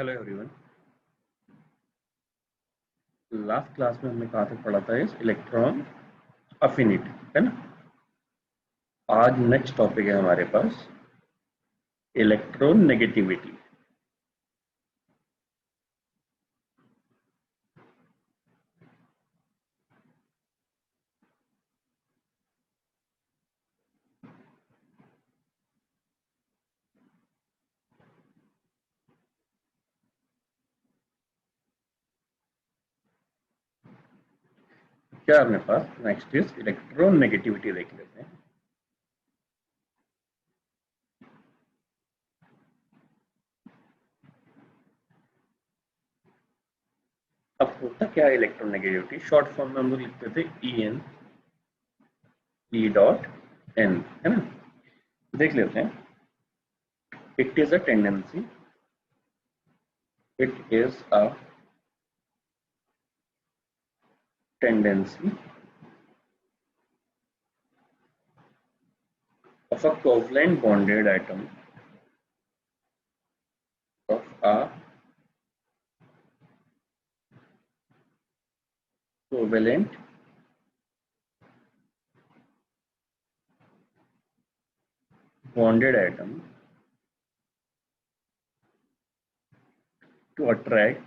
Hello everyone. Last class में हमने कहाँ तक पढ़ा था? इस इलेक्ट्रॉन अफिनिटी, है ना। आज नेक्स्ट टॉपिक है हमारे पास इलेक्ट्रॉन नेगेटिविटी। क्या है अपने पास? नेक्स्ट इज इलेक्ट्रॉन नेगेटिविटी देख लेते हैं। अब होता क्या है इलेक्ट्रॉन नेगेटिविटी? शॉर्ट फॉर्म में हम लोग लिखते थे EN E डॉट N, है ना। देख लेते हैं। It is a tendency, it is a tendency of a covalent bonded atom of a covalent bonded atom to attract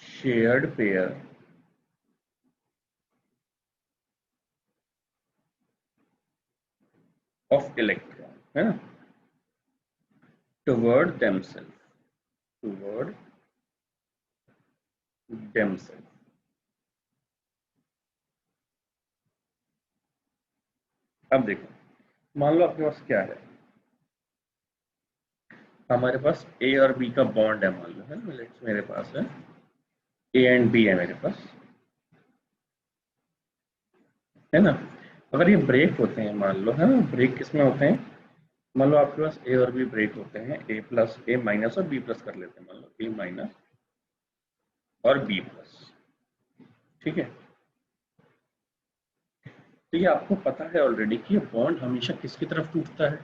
shared pair of electron, है ना, toward themselves, toward themselves। अब देखो, मान लो आपके पास क्या है, हमारे पास ए और बी का बॉन्ड है, मान लो, है ना। मेरे पास है ए एंड बी है मेरे पास, है ना। अगर ये ब्रेक होते हैं, मान लो, है ना, ब्रेक किसमें होते हैं? मान लो आपके पास ए और बी ब्रेक होते हैं, ए प्लस, ए माइनस और बी प्लस कर लेते हैं, मान लो ए माइनस और बी प्लस, ठीक है। तो ये आपको पता है ऑलरेडी कि ये बॉन्ड हमेशा किसकी तरफ टूटता है?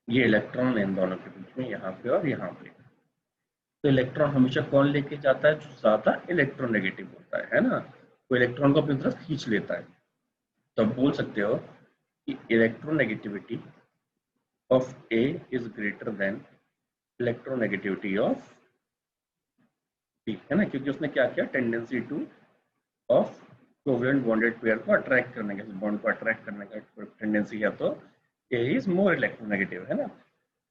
ये इलेक्ट्रॉन है इन दोनों के बीच में, यहाँ पे और यहाँ पे। तो इलेक्ट्रॉन हमेशा कौन लेके जाता है? जो ज्यादा इलेक्ट्रोनेगेटिव होता है ना, वो इलेक्ट्रॉन को अपनी तरफ खींच लेता है। तो आप बोल सकते हो कि electronegativity of A is greater than electronegativity of B, है ना, क्योंकि उसने क्या किया, tendency to of covalent bonded pair को अट्रैक्ट करने का, बॉन्ड को अट्रैक्ट करने का टेंडेंसी है। तो ए इज मोर इलेक्ट्रोनेगेटिव, है ना।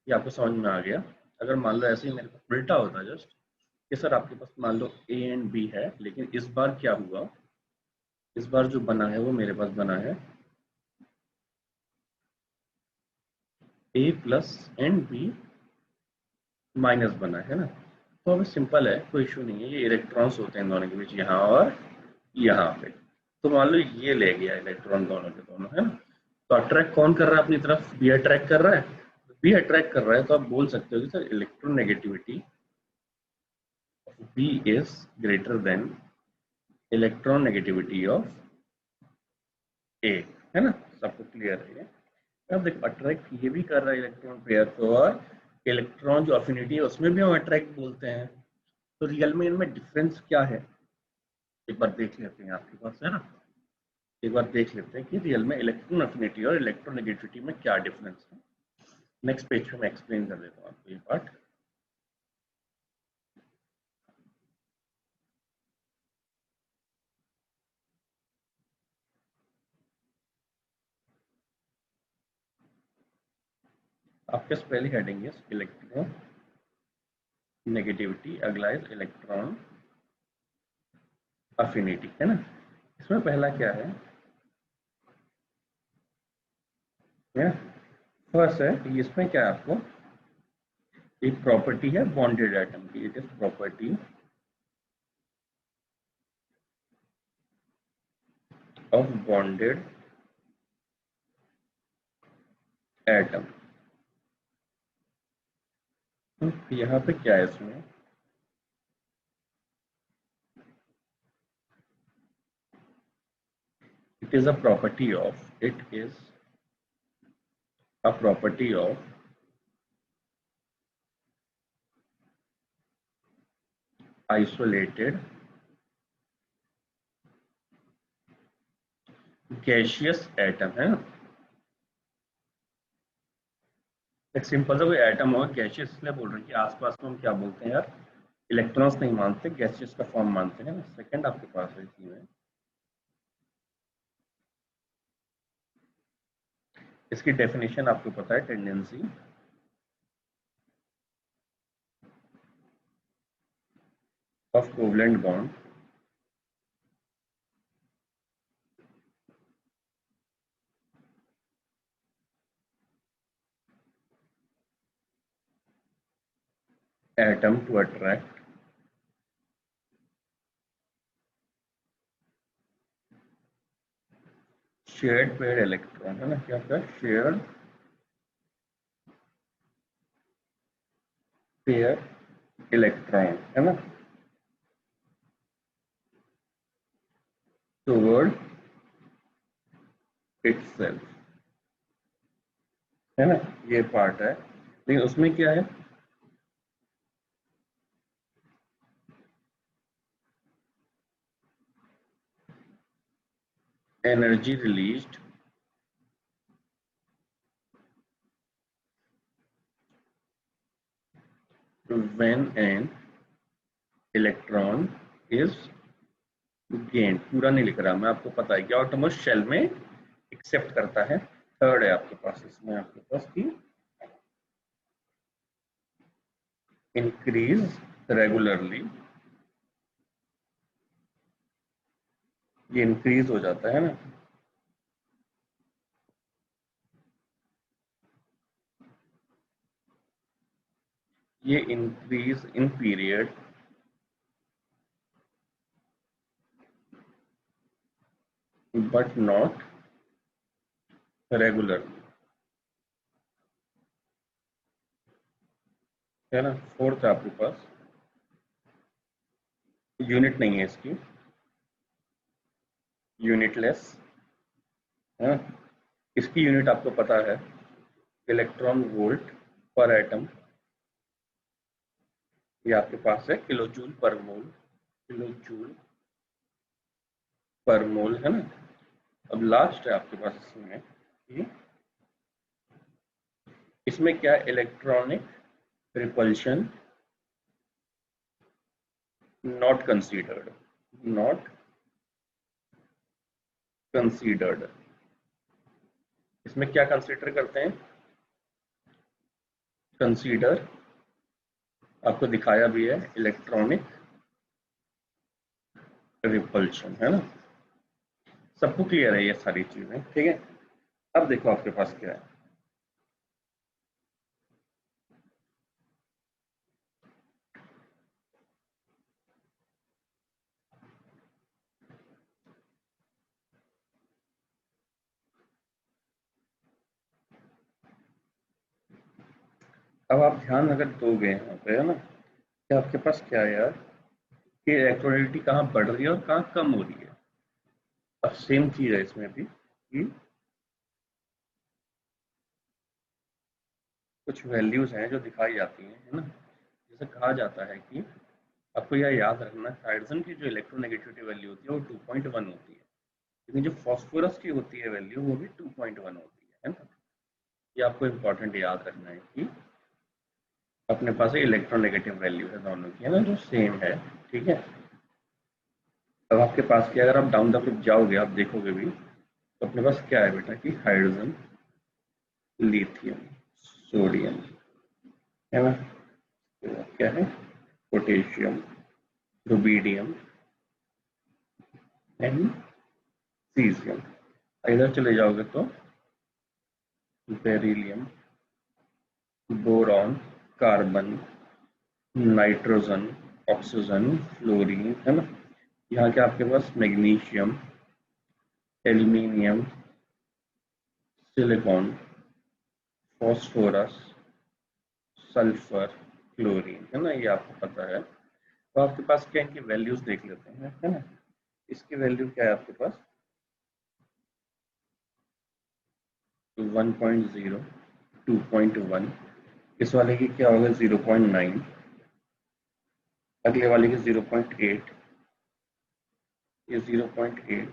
ये आपको समझ में आ गया। अगर मान लो ऐसे ही मेरे को उल्टा होता जस्ट कि सर आपके पास मान लो ए एंड बी है, लेकिन इस बार क्या हुआ, इस बार जो बना है वो मेरे पास बना है ए प्लस एंड बी माइनस बना है ना। तो अब सिंपल है, कोई इशू नहीं है। ये इलेक्ट्रॉन्स होते हैं दोनों के बीच, यहाँ और यहाँ पे। तो मान लो ये ले गया इलेक्ट्रॉन दोनों के दोनों, है ना। तो अट्रैक्ट कौन कर रहा है अपनी तरफ? बी अट्रैक्ट कर रहा है, बी अट्रैक्ट कर रहा है। तो आप बोल सकते हो कि sir electronegativity b is greater than electron negativity of a, है ना। सबको क्लियर है ये? अब देखो, अट्रैक्ट ये भी कर रहा है इलेक्ट्रॉन पेयर को, और इलेक्ट्रॉन जो अफिनिटी है उसमें भी हम अट्रैक्ट बोलते हैं। तो रियल में इनमें डिफरेंस क्या है? एक बार देख लेते हैं आपके पास, है ना। एक बार देख लेते हैं कि रियल में इलेक्ट्रॉन अफिनिटी और इलेक्ट्रोनेगेटिविटी में क्या डिफरेंस है। नेक्स्ट पेज पे मैं एक्सप्लेन कर देता हूँ आपको ये पार्ट। आपके पहली हेडिंग है इलेक्ट्रॉन नेगेटिविटी, अगला है इलेक्ट्रॉन अफिनिटी, है ना। इसमें पहला क्या है? फर्स्ट है कि इसमें क्या है, आपको एक प्रॉपर्टी है बॉन्डेड एटम की। It is property of bonded atom. यहाँ पे क्या है इसमें? is a property of it is a property of isolated gaseous atom है ना। एक सिंपल सा कोई एटम हो गैसियस, इसलिए बोल रहे हैं कि आसपास में हम क्या बोलते हैं यार, इलेक्ट्रॉन्स नहीं मानते, गैसियस का फॉर्म मानते हैं ना। सेकंड आपके पास है इसी में, इसकी डेफिनेशन आपको पता है, tendency of covalent bond atom to attract shared pair electron है ना। क्या क्या शेयर्ड पेयर इलेक्ट्रॉन है ना, टुवर्ड इटसेल्फ है ना, ये पार्ट है। लेकिन उसमें क्या है, energy released when an electron is gained। पूरा नहीं लिख रहा मैं, आपको पता है कि ऑटोमोस्ट शेल में एक्सेप्ट करता है। थर्ड है आपके पास इसमें, आपके पास की इंक्रीज रेगुलरली, ये इंक्रीज हो जाता है ना, ये increase in period but not regularly है ना। फोर्थ है आपके पास, यूनिट नहीं है इसकी, यूनिटलेस है ना। इसकी यूनिट आपको पता है, इलेक्ट्रॉन वोल्ट पर एटम, ये आपके पास है किलो जूल पर मोल, किलो जूल पर मोल है ना। अब लास्ट है आपके पास इसमें कि इसमें क्या, electronic repulsion not considered, not considered. इसमें क्या कंसीडर करते हैं, कंसीडर आपको दिखाया भी है, इलेक्ट्रॉनिक रिपल्शन है ना। सबको क्लियर है ये सारी चीजें, ठीक है। अब देखो आपके पास क्या है, अब आप ध्यान अगर दोगे यहाँ पे है ना, कि आपके पास क्या है यार, कि इलेक्ट्रोनेगेटिविटी कहाँ बढ़ रही है और कहाँ कम हो रही है। अब सेम चीज है इसमें भी कि कुछ वैल्यूज हैं जो दिखाई जाती हैं है ना। जैसे कहा जाता है कि आपको यह याद रखना, हाइड्रोजन की जो इलेक्ट्रोनेगेटिविटी वैल्यू होती है वो 2.1 होती है, लेकिन जो फॉस्फोरस की होती है वैल्यू वो भी 2.1 होती है ना। ये आपको इंपॉर्टेंट याद रखना है कि अपने पास इलेक्ट्रोनेगेटिव वैल्यू है दोनों की है ना, जो सेम है, ठीक है। अब आपके पास क्या, अगर आप डाउन द ग्रुप जाओगे आप देखोगे भी, तो अपने पास क्या है बेटा कि हाइड्रोजन, लिथियम, सोडियम है ना, क्या है, पोटेशियम, रुबीडियम एंड सीजियम। इधर चले जाओगे तो beryllium, boron, carbon, nitrogen, oxygen, fluorine है ना। यहाँ के आपके पास magnesium, aluminium, silicon, phosphorus, sulphur, chlorine है ना, ये आपको पता है। तो आपके पास क्या, इनकी वैल्यूज देख लेते हैं है ना। इसकी वैल्यू क्या है आपके पास, 1.0, 2.1, इस वाले की क्या होगा 0.9, अगले वाले की 0.8, ये 0.8,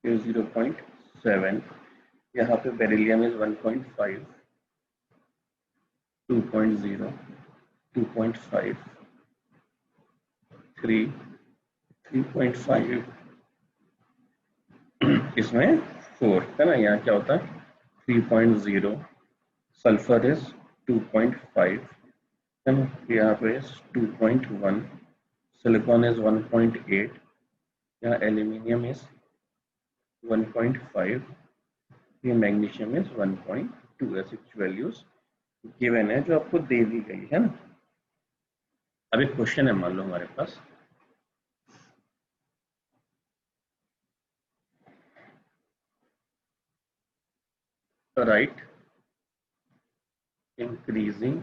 ये 0.7, यहाँ पे बेरिलियम इज 1.5, 2.0, 2.5, 3, 3.5, इसमें 4 है ना। यहाँ क्या होता है 3.0, सल्फर इज 2.5 है ना, यहाँ पे 2.1, सिलिकॉन इज 1.8, यहाँ एल्यूमिनियम इज 1.5, ये मैग्नीशियम इज 1.2, ऐसी कुछ वैल्यूज गिवन है जो आपको दे दी गई है ना। अब एक क्वेश्चन है मान लो हमारे पास, right increasing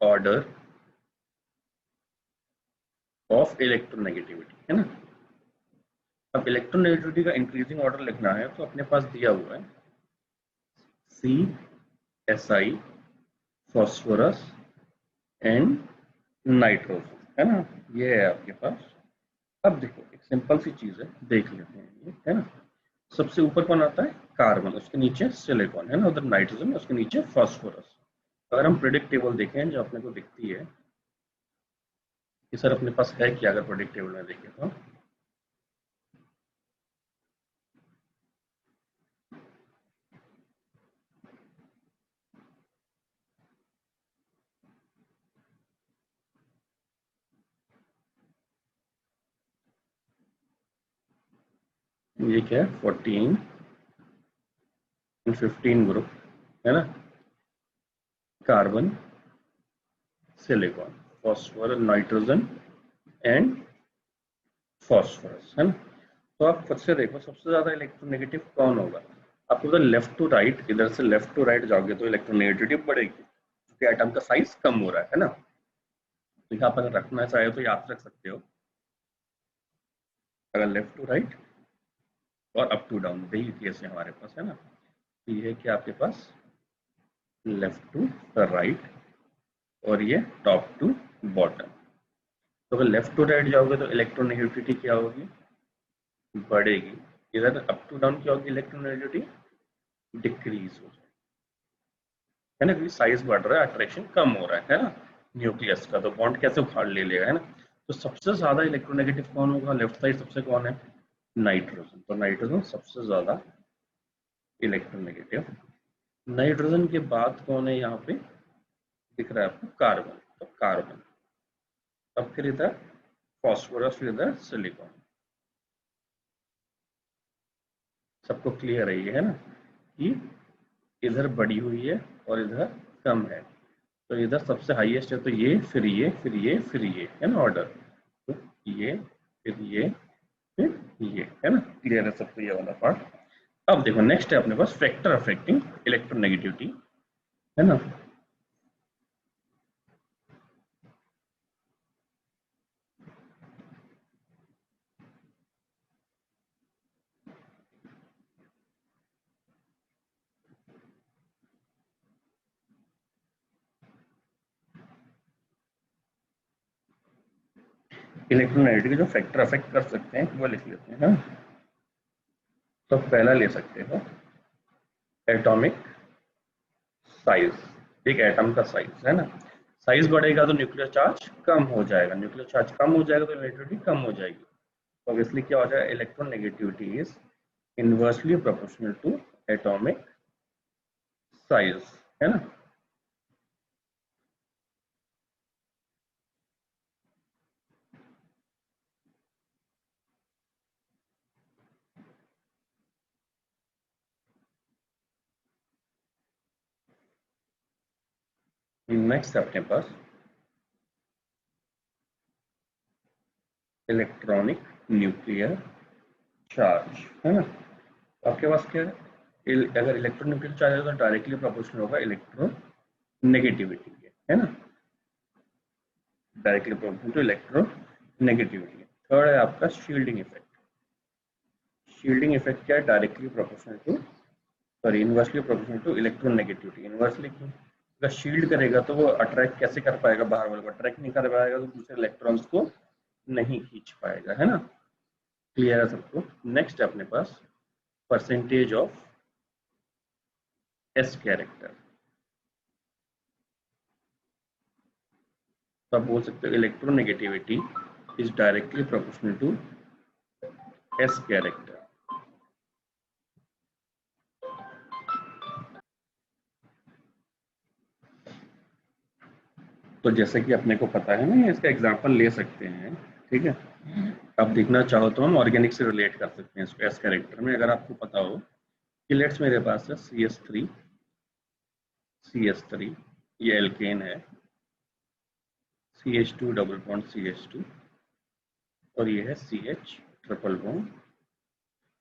order of electronegativity है ना। अब इलेक्ट्रोनेगेटिविटी का इंक्रीजिंग ऑर्डर लिखना है तो अपने पास दिया हुआ है CSi, फॉस्फोरस एंड नाइट्रोजन है ना, ये है आपके पास। अब देखो एक सिंपल सी चीज है, देख लेते हैं ये है ना। सबसे ऊपर कौन आता है कार्बन, उसके नीचे सिलिकॉन है ना, उधर नाइट्रोजन, उसके नीचे फॉस्फोरस। अगर हम प्रेडिक्ट टेबल देखें जो अपने को दिखती है कि सर अपने पास है क्या, अगर प्रेडिक्ट टेबल में देखें तो ये क्या है 14 15 ग्रुप है ना, carbon, silicon, phosphorus, nitrogen and phosphorus है ना। तो आप खुद से देखो सबसे ज्यादा इलेक्ट्रोनेगेटिव कौन होगा। आपको उधर लेफ्ट टू राइट, इधर से लेफ्ट टू राइट जाओगे तो इलेक्ट्रोनेगेटिविटी बढ़ेगी क्योंकि एटम का साइज कम हो रहा है ना। तो यहाँ पर रखना चाहे तो याद रख सकते हो, अगर लेफ्ट टू राइट और अप टू डाउन यही केस है हमारे पास है ना। तो ये है कि आपके पास लेफ्ट टू राइट और ये टॉप टू बॉटम। तो अगर लेफ्ट टू राइट जाओगे तो इलेक्ट्रोनेगेटिविटी क्या होगी, बढ़ेगी। इधर अप टू डाउन क्या होगी, इलेक्ट्रोनेगेटिविटी डिक्रीज हो जाएगी है ना, क्योंकि साइज बढ़ रहा है, अट्रैक्शन कम हो रहा है ना न्यूक्लियस का, तो बॉन्ड कैसे उखाड़ ले लेगा है ना। तो सबसे ज्यादा इलेक्ट्रोनेगेटिव कौन होगा, लेफ्ट साइड सबसे कौन है, नाइट्रोजन। तो नाइट्रोजन सबसे ज्यादा इलेक्ट्रोनेगेटिव। नाइट्रोजन के बाद कौन है यहाँ पे दिख रहा है आपको, कार्बन। तो कार्बन, अब फिर इधर फॉस्फोरस, फिर इधर सिलिकॉन। सबको क्लियर है ये है ना कि इधर बड़ी हुई है और इधर कम है। तो इधर सबसे हाईएस्ट है तो ये, फिर ये, फिर ये, फिर ये है ना ऑर्डर। तो ये, फिर ये, फिर ये है ना। क्लियर है सबको ये वाला पार्ट। अब देखो नेक्स्ट है अपने पास फैक्टर अफेक्टिंग इलेक्ट्रोनेगेटिविटी है ना। इलेक्ट्रोनेगेटिविटी जो फैक्टर अफेक्ट कर सकते हैं वो लिख लेते हैं ना। तो पहला ले सकते हो एटॉमिक साइज, एक एटम का साइज है ना। साइज बढ़ेगा तो न्यूक्लियर चार्ज कम हो जाएगा, न्यूक्लियर चार्ज कम हो जाएगा तो इलेक्ट्रिसिटी कम हो जाएगी। तो ऑब्वियसली क्या हो जाएगा, electronegativity is inversely proportional to atomic size है ना। नेक्स्ट है अपने पास इलेक्ट्रॉनिक न्यूक्लियर चार्ज है ना। तो आपके पास क्या है, अगर इलेक्ट्रॉन न्यूक्लियर चार्ज है तो डायरेक्टली प्रोपोर्शनल होगा इलेक्ट्रो नेगेटिविटी के है ना, directly proportional to electronegativity. Third है आपका शील्डिंग इफेक्ट। शील्डिंग इफेक्ट क्या है, directly proportional to sorry inversely proportional to electronegativity. Inversely क्यों? अगर शील्ड करेगा तो वो अट्रैक्ट कैसे कर पाएगा, बाहर वाले को अट्रैक्ट नहीं कर पाएगा तो दूसरे इलेक्ट्रॉन्स को नहीं खींच पाएगा, है ना। क्लियर है सबको? नेक्स्ट है अपने पास परसेंटेज ऑफ एस कैरेक्टर। तो आप बोल सकते हो electronegativity is directly proportional to S character. तो जैसे कि अपने को पता है ना, इसका एग्जांपल ले सकते हैं, ठीक है। आप देखना चाहो तो हम ऑर्गेनिक से रिलेट कर सकते हैं इसको एस कैरेक्टर में। अगर आपको पता हो कि लेट्स मेरे पास है CH3 ये एल्केन है, CH2 डबल बॉन्ड CH2 और ये है CH ट्रिपल बॉन्ड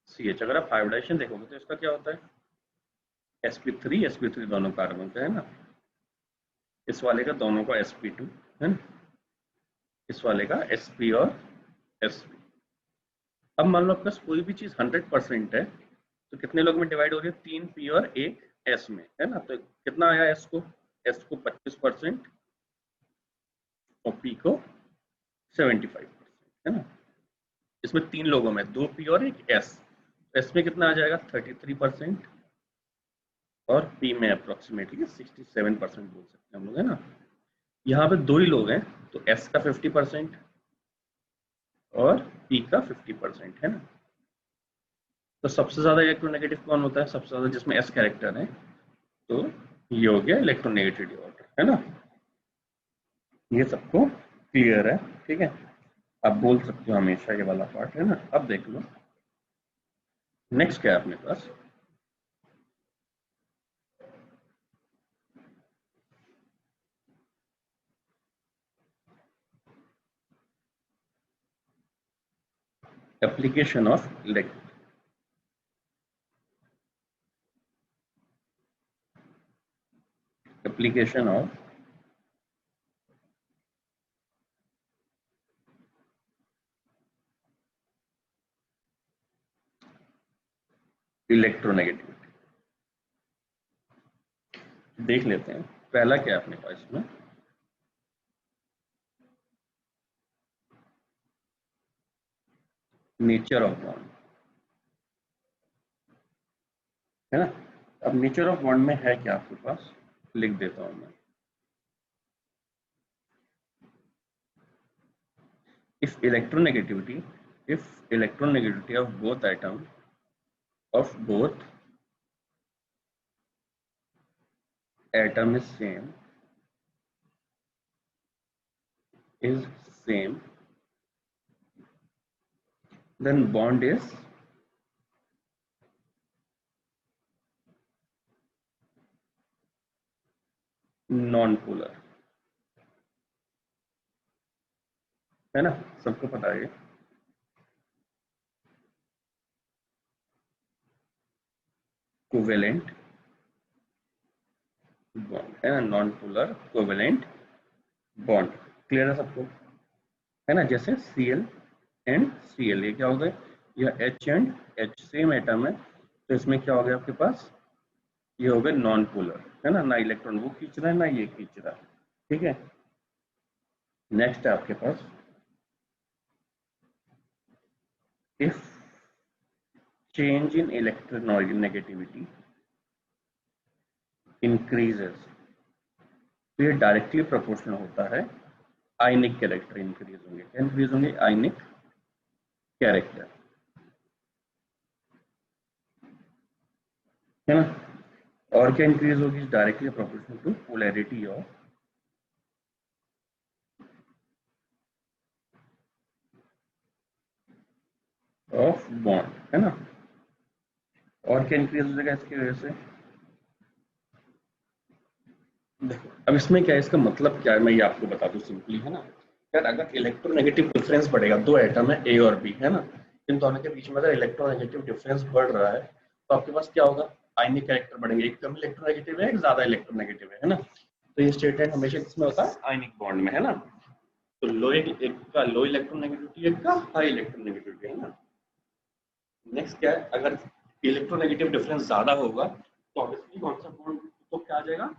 CH। अगर आप हाइब्रिडाइजेशन देखोगे तो इसका क्या होता है, sp3 दोनों कार्बन का है ना, इस वाले का दोनों का sp2 है ना, इस वाले का sp और sp। अब मान लो आपके पास कोई भी चीज 100% है तो कितने लोग में डिवाइड हो रही है, 3p और 1 s में, है ना। तो कितना आया s को 25% और p को 75%, है ना। इसमें 3 लोगों में 2p और 1 s में कितना आ जाएगा 33% और p में अप्रोक्सीमेटली 67% बोल सकते हैं हम लोग, है ना। यहाँ पे 2 ही लोग हैं तो s का 50% और p का 50%, है ना। तो सबसे ज्यादा इलेक्ट्रोनेगेटिव कौन होता है, सबसे ज्यादा जिसमें s कैरेक्टर है, तो ये हो गया इलेक्ट्रोनेगेटिविटी ऑर्डर, है ना। ये सबको क्लियर है, ठीक है। आप बोल सकते हो हमेशा ये वाला पार्ट, है ना। अब देख लो नेक्स्ट क्या है अपने पास, application of application of electronegativity. देख लेते हैं पहला क्या है अपने पास इसमें, नेचर ऑफ बॉन्ड, है ना। अब नेचर ऑफ बॉन्ड में है क्या आपके पास, लिख देता हूं मैं। if electronegativity of both atom is same, then bond is non-polar, है ना। सबको पता है कोवेलेंट बॉन्ड, है ना, non polar covalent bond. Clear है सबको, है ना। जैसे Cl एंड Cl, ये क्या हो गए, यह H and H same atom है तो इसमें क्या हो गया आपके पास, ये हो गए नॉन पोलर, है ना। ना इलेक्ट्रॉन वो खींच रहा है ना ये खींच रहा है, ठीक है। नेक्स्ट है आपके पास if change in electronegativity increases, तो ये डायरेक्टली प्रोपोर्शनल होता है आयनिक कैरेक्टर इंक्रीज होंगे। क्या इंक्रीज होंगे, आयनिक कैरेक्टर, है ना। और क्या इंक्रीज होगी, directly proportional to polarity of bond, है ना। और क्या इंक्रीज हो जाएगा इसकी वजह से, देखो अब इसमें क्या है, इसका मतलब क्या है मैं ये आपको बता दूं सिंपली, है ना। यार अगर इलेक्ट्रोनेगेटिव डिफरेंस बढ़ेगा, दो एटम है ए और बी, है ना, इन दोनों के बीच में अगर इलेक्ट्रोनेगेटिव डिफरेंस बढ़ रहा है तो आपके पास क्या होगा, आयनिक कैरेक्टर बढ़ेंगे। एक कम इलेक्ट्रोनेगेटिव है, एक ज्यादा इलेक्ट्रोनेगेटिव है ना। तो ये स्टेटमेंट हमेशा किसमें होता है, आयनिक बॉन्ड में, है ना। तो एक का लो इलेक्ट्रोनेगेटिविटी, एक का हाई इलेक्ट्रोनेगेटिविटी, है ना। नेक्स्ट क्या है, अगर इलेक्ट्रोनेगेटिव डिफरेंस ज्यादा होगा तो ऑब्वियसली कौन सा बॉन्ड तो क्या आ जाएगा,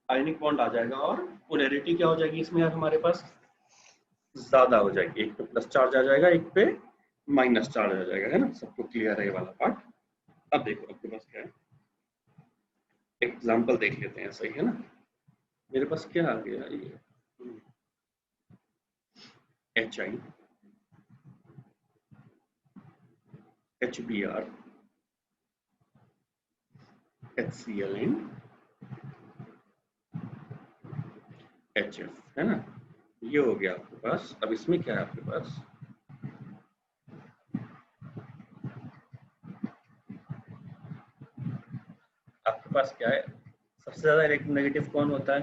आयनिक बॉन्ड आ जाएगा, और पोलैरिटी क्या हो जाएगी इसमें यार हमारे पास ज्यादा हो जाएगी, एक पे प्लस चार्ज आ जाएगा, एक पे माइनस चार्ज आ जाएगा, है ना। सबको क्लियर है ये वाला पार्ट। अब देखो आपके पास क्या है, एग्जाम्पल देख लेते हैं, सही है ना। मेरे पास क्या आ गया, ये HI HBr HCl and HF, है ना। ये हो गया आपके पास। अब इसमें क्या है आपके पास, आपके पास क्या है, सबसे ज्यादा इलेक्ट्रोनेगेटिव कौन होता है,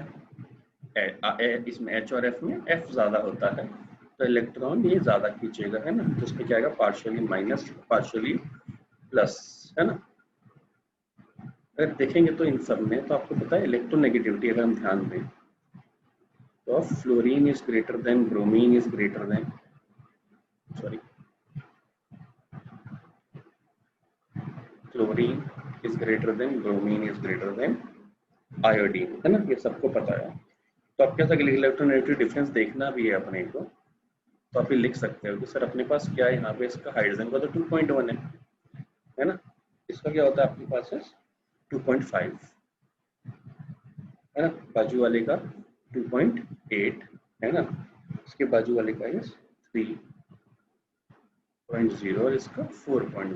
इसमें H और F में F ज्यादा होता है, तो इलेक्ट्रॉन ये ज्यादा खींचेगा, है ना। तो इसमें क्या आएगा, पार्शियली माइनस पार्शियली प्लस, है ना। अगर देखेंगे तो इन सब में तो आपको पता है इलेक्ट्रोनेगेटिविटी अगर हम ध्यान दें तो fluorine is greater than bromine is greater then, sorry, chlorine is greater than bromine is greater then iodine, है ना। ये सबको पता है। तो आप क्या इलेक्ट्रोनेगेटिव डिफरेंस देखना भी है अपने को, तो आप ये लिख सकते हो कि सर अपने पास क्या है यहाँ पे, इसका हाइड्रोजन का तो 2.1 है ना। इसका क्या होता है आपके पास है 2.5, है ना। बाजू वाले का 2.8, है ना। इसके बाजू वाले का 3.0 और इसका 4.0।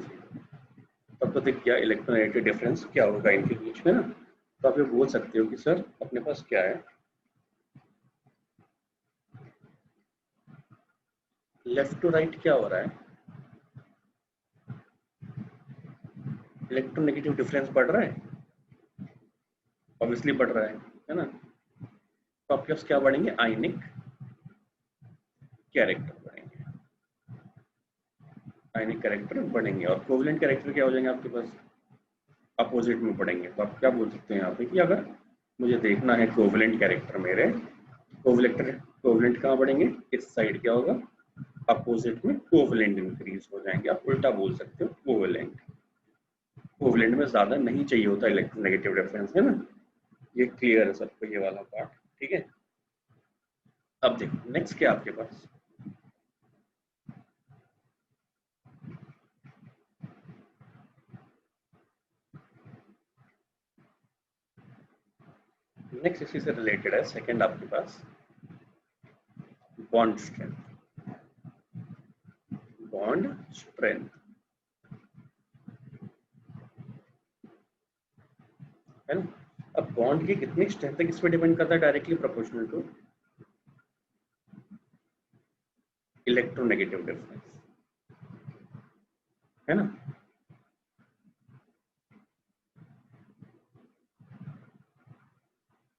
तब तो देख क्या इलेक्ट्रोनेगेटिव डिफरेंस क्या होगा इनके बीच में ना। तो आप ये बोल सकते हो कि सर अपने पास क्या है, लेफ्ट टू राइट क्या हो रहा है, इलेक्ट्रोनेगेटिव डिफरेंस बढ़ रहा है, ऑब्वियसली बढ़ रहा है ना। तो आपके पास क्या बढ़ेंगे, आयनिक कैरेक्टर बढ़ेंगे, आयनिक कैरेक्टर बढ़ेंगे, और कोवलेंट कैरेक्टर क्या हो जाएंगे आपके पास, अपोजिट में बढ़ेंगे। तो आप क्या बोल सकते हैं यहाँ पे कि अगर मुझे देखना है कोवलेंट कैरेक्टर मेरे, कोवलेंट कहाँ बढ़ेंगे, इस साइड क्या होगा, अपोजिट में कोवलेंट इंक्रीज हो जाएंगे। आप उल्टा बोल सकते हो कोवलेंट, कोवलेंट में ज्यादा नहीं चाहिए होता इलेक्ट्रोनेगेटिव डिफरेंस, है ना। ये क्लियर है सबको ये वाला पार्ट, ठीक है। अब देखो नेक्स्ट क्या आपके पास, नेक्स्ट इसी से रिलेटेड है, सेकंड आपके पास बॉन्ड स्ट्रेंथ, बॉन्ड स्ट्रेंथ, है ना। अब बॉन्ड की कितनी स्ट्रेंथ है किस पे डिपेंड करता है, directly proportional to electronegative difference, है ना।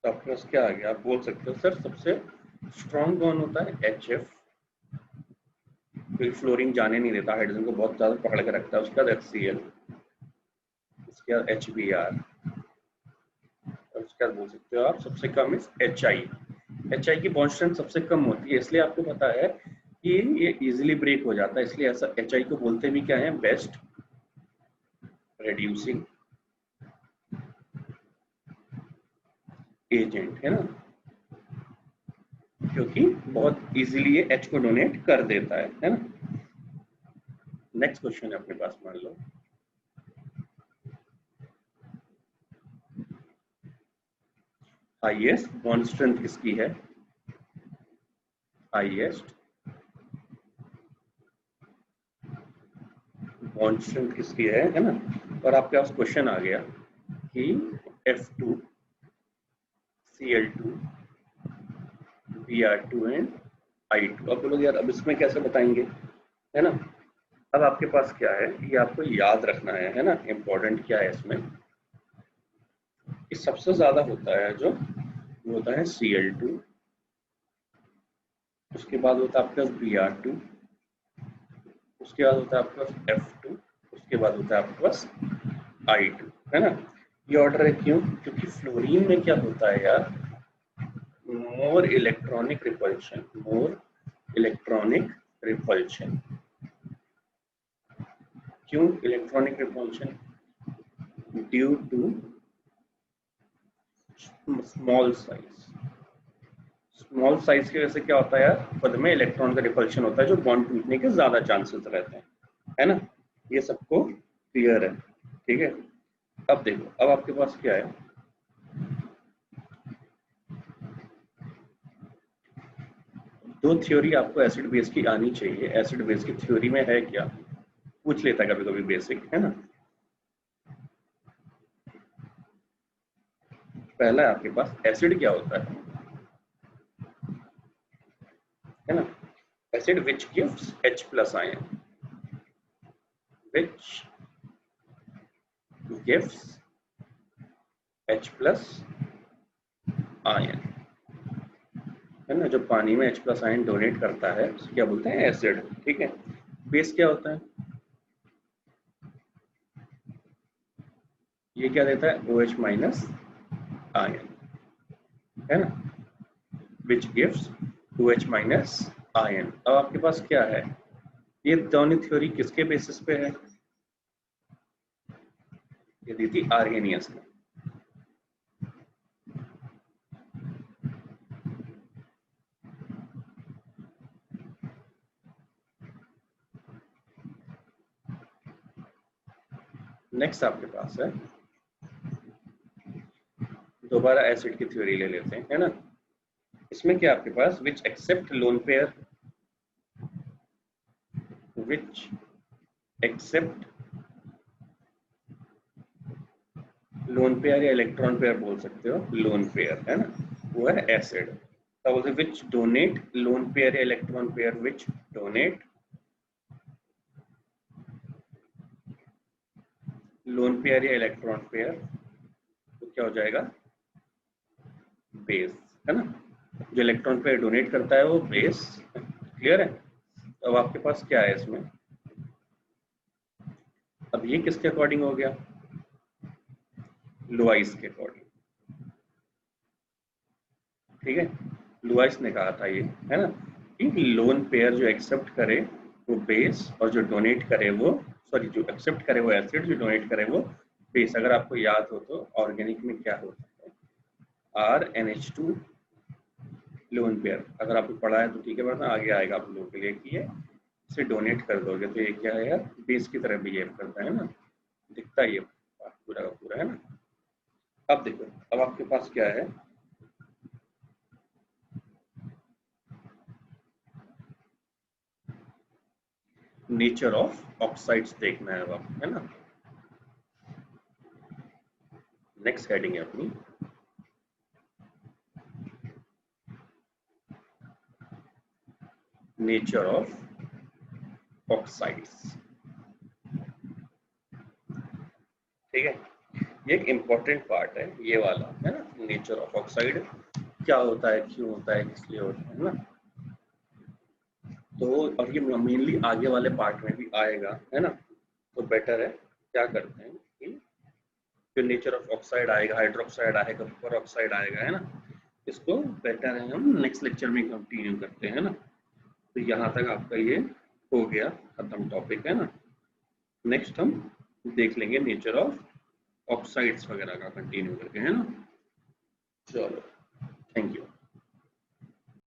तो आपके पास क्या आ गया, आप बोल सकते हो सर सबसे स्ट्रॉन्ग बॉन्ड होता है HF, क्योंकि फ्लोरीन जाने नहीं देता, हाइड्रोजन को बहुत ज्यादा पकड़ के रखता है। उसके बाद HCl, उसके बाद HBr, और उसके बाद बोल सकते हो आप सबसे कम इज HI की बॉन्ड स्ट्रेंथ सबसे कम होती है, इसलिए आपको पता है कि ये इजीली ब्रेक हो जाता है, इसलिए ऐसा HI को बोलते भी क्या है, बेस्ट रेड्यूसिंग एजेंट, है ना, क्योंकि बहुत इजीली ये H को डोनेट कर देता है ना। नेक्स्ट क्वेश्चन है अपने पास, मान लो हाईएस्ट बॉन्ड स्ट्रेंथ किसकी है, हाईएस्ट बॉन्ड स्ट्रेंथ किसकी है ना। और आपके पास क्वेश्चन आ गया कि F2 Cl2 Br2 and I2। अब बोलो यार अब इसमें कैसे बताएंगे, है ना। अब आपके पास क्या है, ये आपको याद रखना है ना। इंपॉर्टेंट क्या है इसमें, कि सबसे ज्यादा होता है जो वो होता है Cl2, उसके बाद होता है आपके पास Br2, उसके बाद होता है आपके पास F2, उसके बाद होता है आपके पास I2, है ना। ये ऑर्डर है क्यों, क्योंकि फ्लोरीन में क्या होता है यार, more electronic repulsion, more electronic repulsion. क्यों electronic repulsion, due to small size. Small size की वजह से क्या होता है यार, पद में इलेक्ट्रॉन का रिपल्शन होता है, जो बॉन्ड टूटने के ज्यादा चांसेस रहते हैं, है ना। ये सबको क्लियर है, ठीक है। अब देखो, अब आपके पास क्या है, दो थ्योरी आपको एसिड बेस की आनी चाहिए। एसिड बेस की थ्योरी में है क्या, पूछ लेता है कभी कभी, बेसिक है ना। पहला है आपके पास एसिड क्या होता है ना। Acid which gives H plus ion, which gives H plus ion, है ना। जो पानी में H प्लस आयन डोनेट करता है उसे क्या बोलते हैं, एसिड, ठीक है। बेस क्या होता है, ये क्या देता है, OH माइनस आयन, है ना, which gives OH minus ion. अब आपके पास क्या है, ये दोनों थ्योरी किसके बेसिस पे है, ये दी थी आर्गेनियस ने। नेक्स्ट आपके पास है, दोबारा एसिड की थ्योरी ले लेते हैं, है ना। इसमें क्या आपके पास, which accept lone pair, which accept lone pair या इलेक्ट्रॉन पेयर बोल सकते हो, लोन पेयर, है ना, वो है एसिड। तब बोलते विच डोनेट लोन पेयर या इलेक्ट्रॉन पेयर, विच डोनेट लोन पेयर या इलेक्ट्रॉन पेयर, तो क्या हो जाएगा, बेस, है ना। जो इलेक्ट्रॉन पेयर डोनेट करता है वो बेस, क्लियर है। अब आपके पास क्या है इसमें, अब ये किसके अकॉर्डिंग हो गया, लुईस के अकॉर्डिंग, ठीक है। लुईस ने कहा था ये, है ना, कि लोन पेयर जो एक्सेप्ट करे वो बेस, और जो डोनेट करे वो, सॉरी, जो एक्सेप्ट करे वो एसिड, जो डोनेट करे वो बेस। अगर आपको याद हो तो ऑर्गेनिक में क्या होता है, RNH2 लोन पेयर, अगर आपको पढ़ा है तो ठीक है, वरना आगे आएगा आप लोगों के लिए कि ये इसे डोनेट कर दोगे तो ये क्या है यार, बेस की तरह बिहेव करता है ना, दिखता है ये पूरा का पूरा, है ना। अब देखो, अब आपके पास क्या है, नेचर ऑफ ऑक्साइड्स देखना है अब आपको, है ना। नेक्स्ट हेडिंग है अपनी, नेचर ऑफ ऑक्साइड्स, ठीक है। ये एक इंपॉर्टेंट पार्ट है ये वाला, है ना, नेचर ऑफ ऑक्साइड, क्या होता है, क्यों होता है, किस लिए होता है ना। तो और ये मेनली आगे वाले पार्ट में भी आएगा, है ना। तो बेटर है, क्या करते हैं कि जो नेचर ऑफ ऑक्साइड आएगा, हाइड्रोक्साइड आएगा, सुपर ऑक्साइड आएगा, है ना, इसको बेटर है हम नेक्स्ट लेक्चर में कंटिन्यू करते हैं, ना। तो यहाँ तक आपका ये हो गया खत्म टॉपिक, है ना। नेक्स्ट हम देख लेंगे नेचर ऑफ ऑक्साइड्स वगैरह का कंटिन्यू करके, है ना। चलो, थैंक यू।